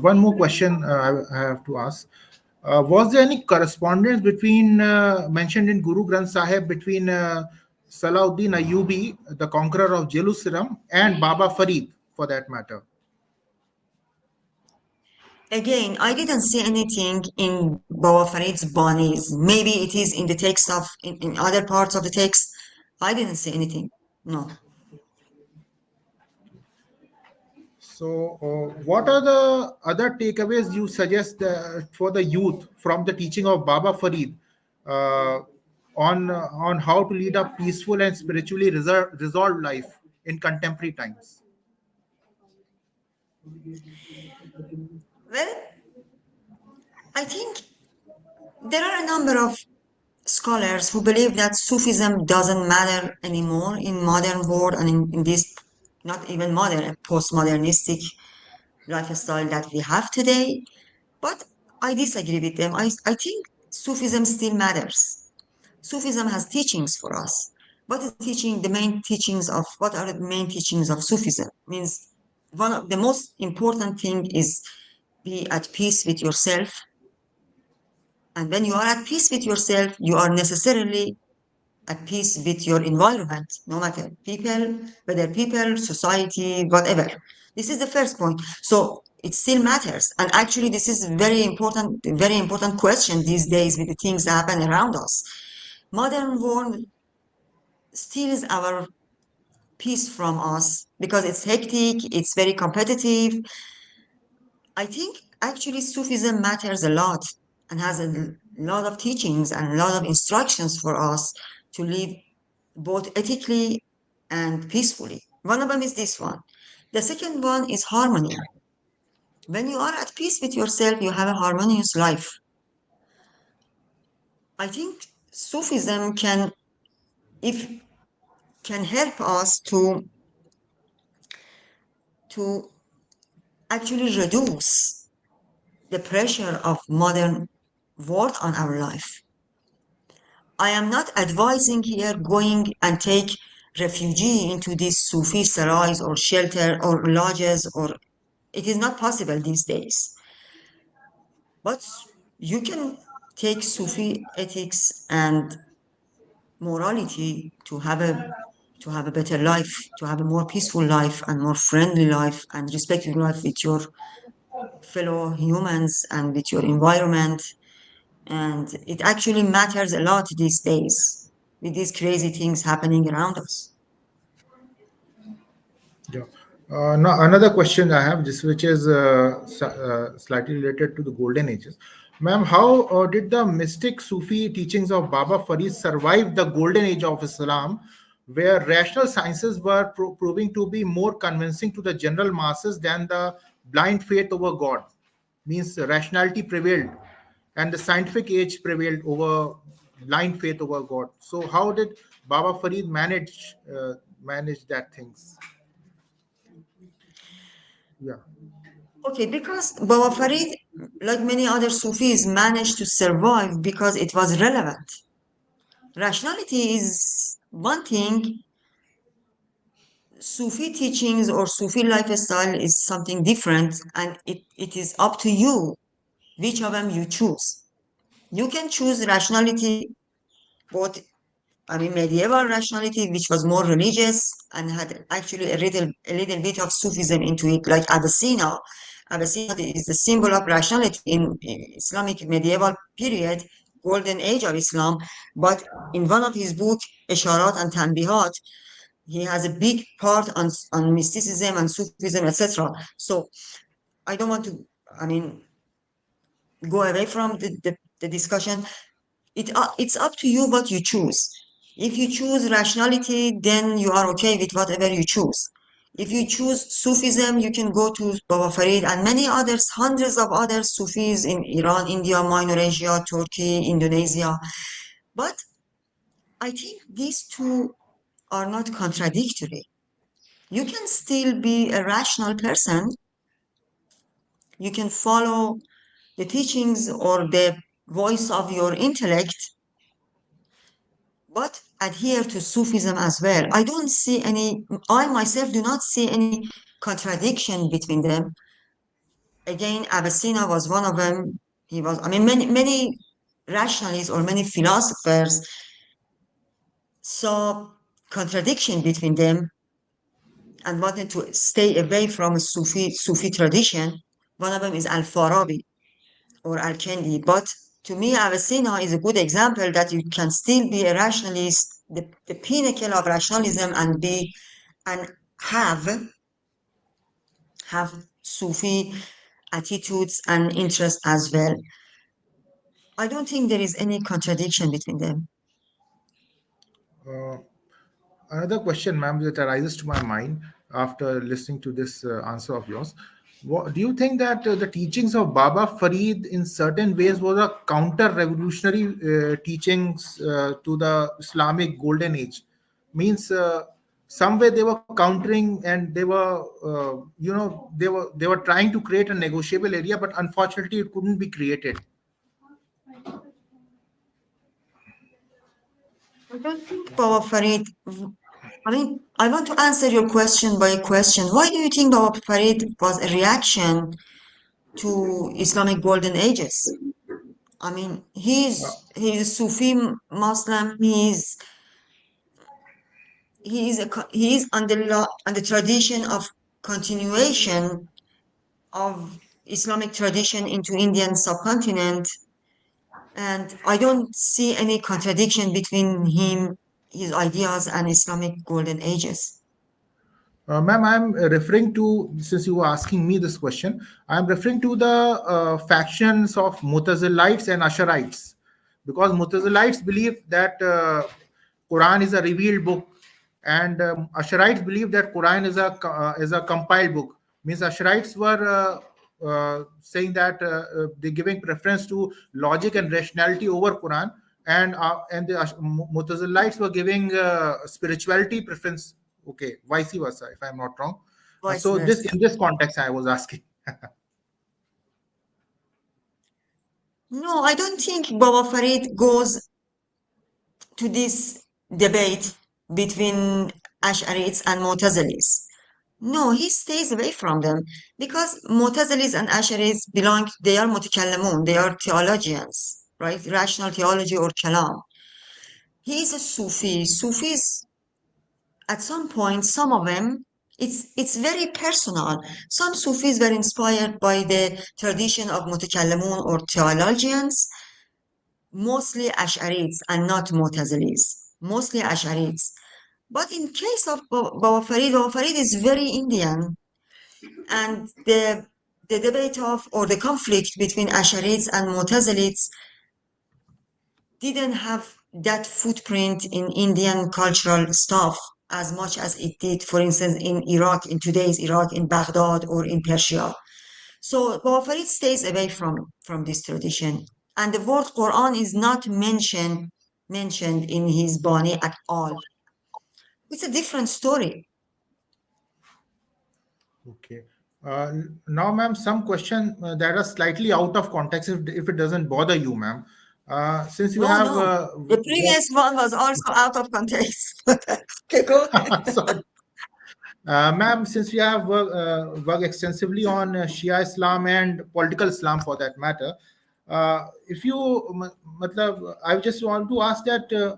One more question I have to ask. Was there any correspondence between mentioned in Guru Granth Sahib between Salahuddin Ayyubi, the conqueror of Jerusalem, and Baba Farid, for that matter? Again, I didn't see anything in Baba Farid's Banis. Maybe it is in the text in other parts of the text. I didn't see anything. No. So, what are the other takeaways you suggest for the youth from the teaching of Baba Farid uh, on how to lead a peaceful and spiritually resolved life in contemporary times? Well, I think there are a number of scholars who believe that Sufism doesn't matter anymore in modern world and in this not even modern, postmodernistic lifestyle that we have today. But I disagree with them. I think Sufism still matters. Sufism has teachings for us. What are the main teachings of Sufism? Means one of the most important thing is be at peace with yourself, And when you are at peace with yourself, you are necessarily at peace with your environment, no matter people, whether people, society, whatever. This is the first point. So it still matters. And actually, this is very important question these days with the things that happen around us. Modern world steals our peace from us because it's hectic, it's very competitive. I think actually Sufism matters a lot and has a lot of teachings and a lot of instructions for us to live both ethically and peacefully. One of them is this one. The second one is harmony. When you are at peace with yourself, you have a harmonious life. I think Sufism if can help us to actually reduce the pressure of modern world on our life. I am not advising here going and take refugee into these Sufi sarais or shelter or lodges, or it is not possible these days. But you can take Sufi ethics and morality to have a better life, to have a more peaceful life and more friendly life and respectful life with your fellow humans and with your environment. And it actually matters a lot these days with these crazy things happening around us. Yeah. Now another question I have, this which is slightly related to the golden ages. Ma'am, how did the mystic Sufi teachings of Baba Farid survive the golden age of Islam, where rational sciences were proving to be more convincing to the general masses than the blind faith over God? Means rationality prevailed, and the scientific age prevailed over blind faith over God. So how did Baba Farid manage that things? Yeah. Okay, because Baba Farid, like many other Sufis, managed to survive because it was relevant. Rationality is one thing, Sufi teachings or Sufi lifestyle is something different, and it is up to you which of them you choose. You can choose rationality, both, I mean, medieval rationality, which was more religious and had actually a little bit of Sufism into it, like Avicenna. Avicenna is the symbol of rationality in Islamic medieval period, golden age of Islam. But in one of his books, Isharat and Tanbihat, he has a big part on mysticism and Sufism, etc. So I don't want to, I mean, go away from the discussion. It's up to you what you choose. If you choose rationality, then you are okay with whatever you choose. If you choose Sufism, you can go to Baba Farid and many others, hundreds of other Sufis in Iran, India, Minor Asia, Turkey, Indonesia. But I think these two are not contradictory. You can still be a rational person. You can follow the teachings or the voice of your intellect, but adhere to Sufism as well. I myself do not see any contradiction between them. Again, Avicenna was one of them. I mean, many rationalists or many philosophers saw contradiction between them and wanted to stay away from Sufi tradition. One of them is Al-Farabi or Al-Kendi. But to me, Avicenna is a good example that you can still be a rationalist, the pinnacle of rationalism, and be and have Sufi attitudes and interests as well. I don't think there is any contradiction between them. Uh, Another question, ma'am, that arises to my mind after listening to this answer of yours. Do you think that the teachings of Baba Farid in certain ways was a counter-revolutionary teachings to the Islamic Golden Age? Means some way they were countering and they were, they were trying to create a negotiable area, but unfortunately it couldn't be created. I don't think Baba Farid. I mean, I want to answer your question by a question. Why do you think Baba Farid was a reaction to Islamic golden ages? I mean, Uh, he's Sufi Muslim. He's on the on the tradition of continuation of Islamic tradition into Indian subcontinent, and I don't see any contradiction between his ideas, and Islamic golden ages. Ma'am, I'm referring to, since you were asking me this question, I'm referring to the factions of Mutazilites and Asharites, because Mutazilites believe that Quran is a revealed book, and Asharites believe that Quran is a compiled book. Means Asharites were saying that they're giving preference to logic and rationality over Quran, and the Mutazilites were giving spirituality preference. Okay, vice versa, if I'm not wrong. Vice So this, versa. in this context, I was asking. No, I don't think Baba Farid goes to this debate between Ash'arites and Mu'tazilis. No, he stays away from them because Mu'tazilis and Ash'arites they are mutakallamun, they are theologians, right? Rational theology or kalam. He is a Sufi. Sufis, at some point, some of them, it's very personal. Some Sufis were inspired by the tradition of mutakallamun or theologians, mostly Ash'arites and not Mu'tazilis, mostly Ash'arites. But in case of Baba Farid is very Indian, and the debate of or the conflict between Ash'arites and Mu'tazilites didn't have that footprint in Indian cultural stuff as much as it did, for instance, in Iraq, in today's Iraq, in Baghdad or in Persia. So Baba Farid stays away from this tradition. And the word Quran is not mentioned in his Bani at all. It's a different story. Okay. Now, ma'am, some question that are slightly out of context, if it doesn't bother you, ma'am. Since you No, have no. The previous one was also out of context. Okay, go ahead. sorry. Ma'am, since you have worked extensively on Shia Islam and political Islam for that matter, if you, matlab, I just want to ask that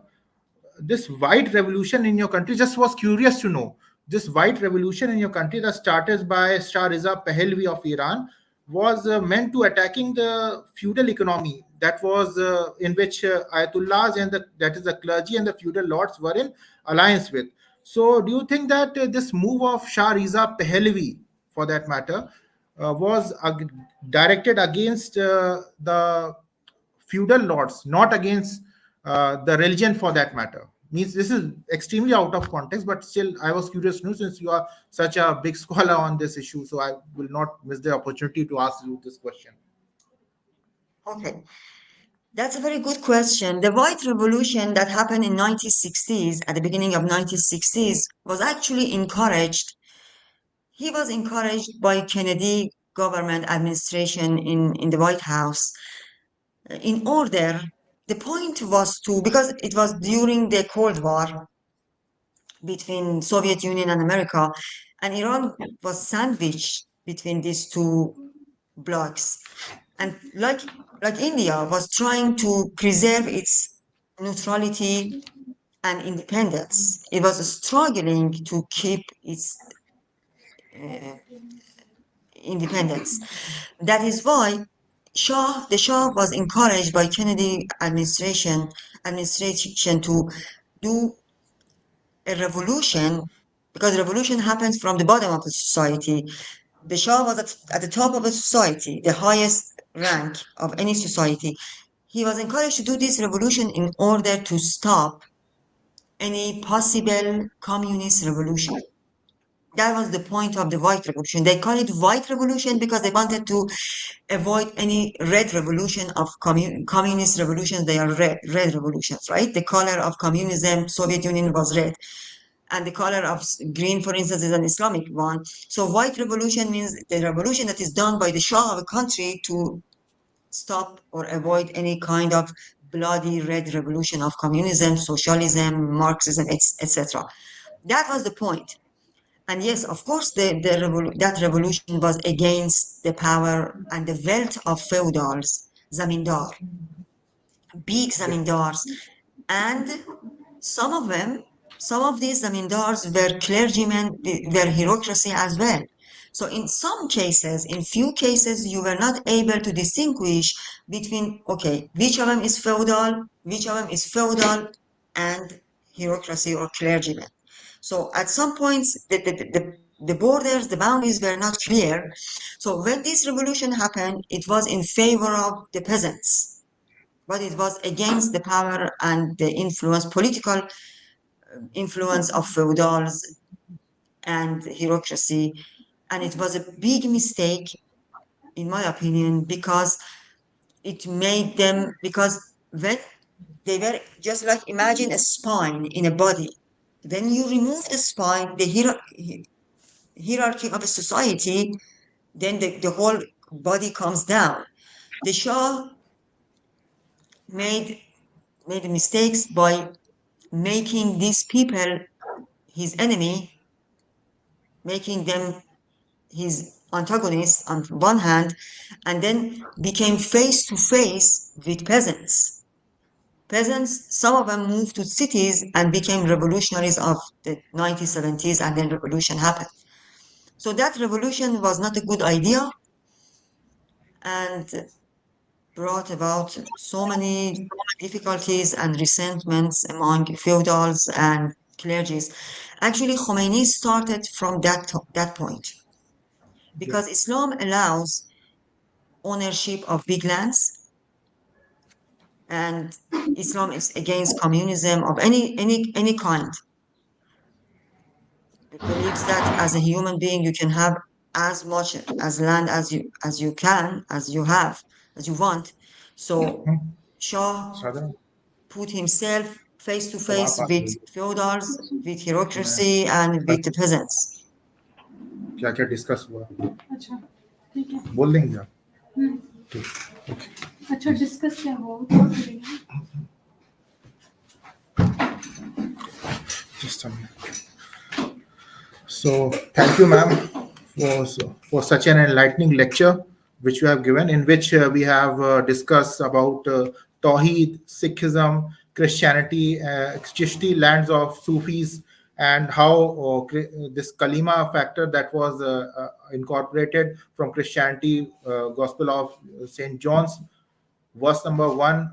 this white revolution in your country, just was curious to know, this white revolution in your country that started by Shah Reza Pahlavi of Iran was meant to attacking the feudal economy that was in which ayatollahs and that is the clergy and the feudal lords were in alliance with. So do you think that this move of Shah Reza Pahlavi, for that matter, was directed against the feudal lords, not against the religion for that matter? Means this is extremely out of context, but still, I was curious to know, since you are such a big scholar on this issue, so I will not miss the opportunity to ask you this question. Okay, that's a very good question. The White Revolution that happened in 1960s, at the beginning of 1960s, was actually encouraged. He was encouraged by Kennedy government administration in the White House in order, the point was to, because it was during the Cold War between Soviet Union and America, and Iran was sandwiched between these two blocks. And like India was trying to preserve its neutrality and independence. It was struggling to keep its uh, independence. That is why the Shah was encouraged by Kennedy administration to do a revolution, because revolution happens from the bottom of the society. The Shah was at the top of the society, the highest rank of any society. He was encouraged to do this revolution in order to stop any possible communist revolution. That was the point of the White Revolution. They call it White Revolution because they wanted to avoid any red revolution of communist revolutions. They are red revolutions, right? The color of communism, Soviet Union was red. And the color of green, for instance, is an Islamic one. So white revolution means the revolution that is done by the Shah of a country to stop or avoid any kind of bloody red revolution of communism, socialism, Marxism, etc. That was the point. And yes, of course, that revolution was against the power and the wealth of feudals, zamindar. big Yeah. zamindars, and some of them, some of these zamindars were clergymen, were bureaucracy as well. So in some cases, in few cases, you were not able to distinguish between, okay, which of them is feudal, which of them is feudal and bureaucracy or clergymen. So at some points, the borders, the boundaries were not clear. So when this revolution happened, it was in favor of the peasants, but it was against the power and the influence, political influence of feudals and bureaucracy. And it was a big mistake, in my opinion, because it made them, because when they were just like, imagine a spine in a body. When you remove the spine, the hierarchy of a society, then the whole body comes down. The Shah made made mistakes by making these people his enemy, making them his antagonists on one hand, and then became face to face with peasants. Peasants, some of them moved to cities and became revolutionaries of the 1970s, and then revolution happened. So that revolution was not a good idea and brought about so many difficulties and resentments among feudals and clergies. Actually, Khomeini started from that point Yeah. because Islam allows ownership of big lands, and Islam is against communism of any kind. It believes that as a human being you can have as much as land as you have, as you want. So Hmm. Shah Sadhana, put himself face to तुम्हारे face pass with नहीं। feudals, with मैं bureaucracy, and with the peasants. क्या क्या discuss हुआ अच्छा ठीक है बोल देंगे आप। हम्म, ठीक, ओके, अच्छा डिस्कस क्या हुआ वो तो करेंगे। Just a minute. So, thank you, ma'am, for such an enlightening lecture which you have given, in which we have discussed about Tawheed, Sikhism, Christianity, Chishti lands of Sufis, and how this Kalima factor that was incorporated from Christianity, Gospel of Saint John's, verse number 1.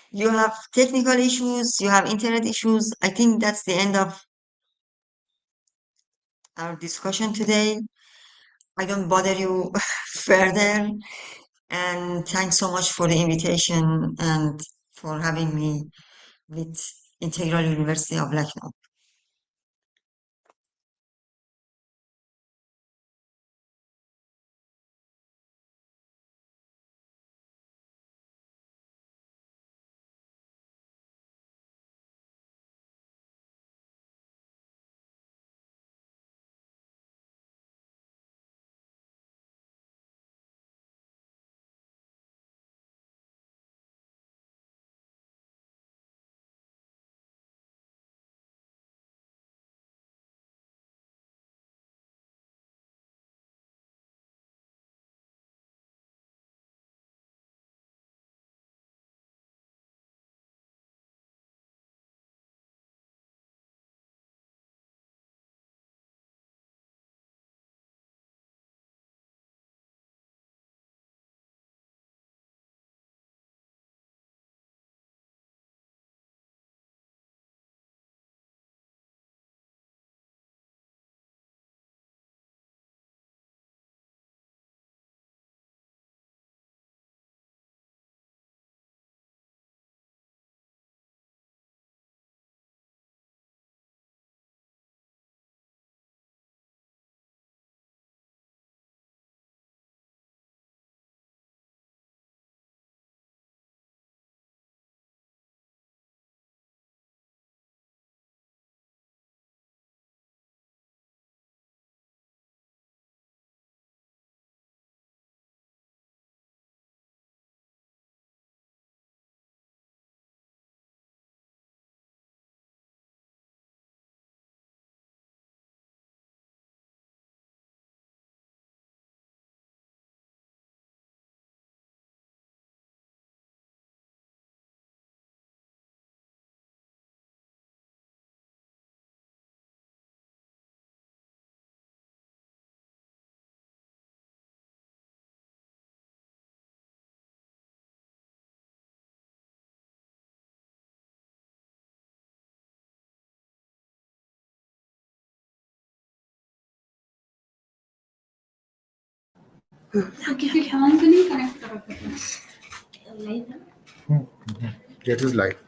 You have technical issues, you have internet issues. I think that's the end of our discussion today. I don't bother you further. And thanks so much for the invitation and for having me with Integral University of Lucknow. क्योंकि ध्यान से नहीं connect कर रखा था live है It is live.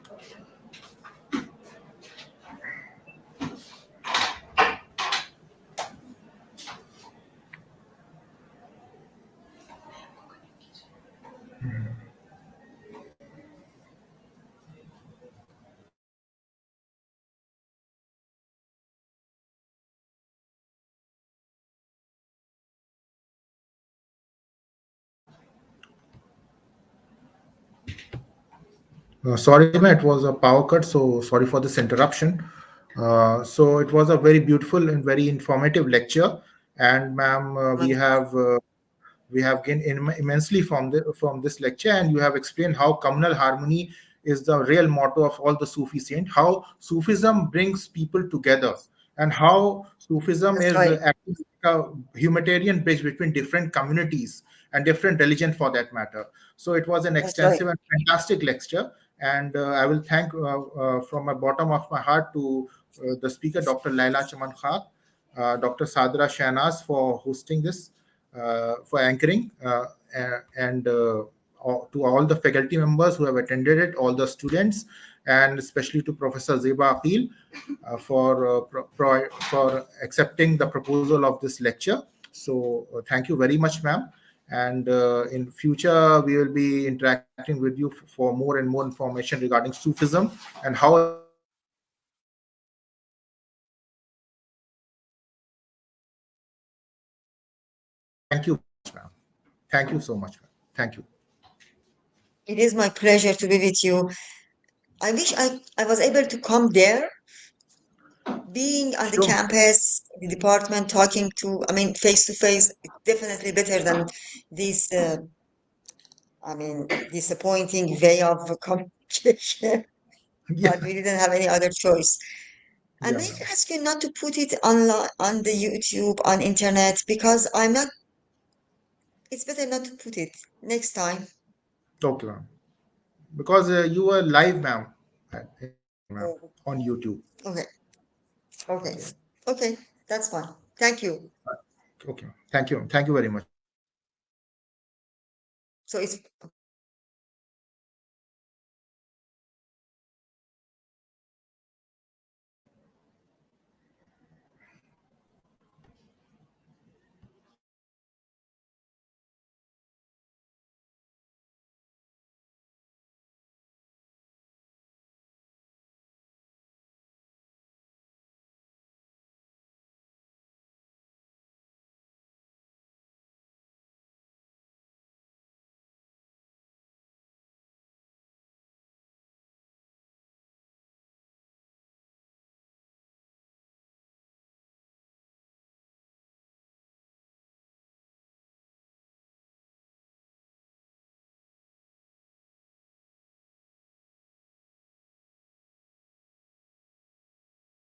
Sorry, ma'am, it was a power cut, so sorry for this interruption. So it was a very beautiful and very informative lecture, and ma'am, we have gained immensely from this lecture, and you have explained how communal harmony is the real motto of all the Sufi saints, how Sufism brings people together, and how Sufism That's is right. acting like a humanitarian bridge between different communities and different religion for that matter. So it was an That's right. extensive and fantastic lecture, and I will thank from my bottom of my heart to the speaker, Dr. Laila Chaman Khan, Dr. Sadra Shahnaz for hosting this, for anchoring, and to all the faculty members who have attended it, all the students, and especially to Professor Zeba Aqil for accepting the proposal of this lecture. So thank you very much, ma'am. And in future, we will be interacting with you for more and more information regarding Sufism and how it is acting as a humanitarian bridge between different communities and different religion for that matter. So thank you very much, ma'am. Thank you so much, ma'am. Thank you. It is my pleasure to be with you. I wish I was able to come there, being on the Sure. campus, the department, talking to, I mean, face to face, definitely better than this, I mean, disappointing way of communication. Yeah, But we didn't have any other choice. And yeah, may ma'am. I ask you not to put it online on the YouTube, on internet, because I'm not, it's better not to put it next time. Okay, ma'am. Because you were live, ma'am, in the morning, ma'am, Oh, on YouTube. okay, okay, Okay. okay, that's fine. Thank you. Okay. Thank you. Thank you very much, ma'am. So it's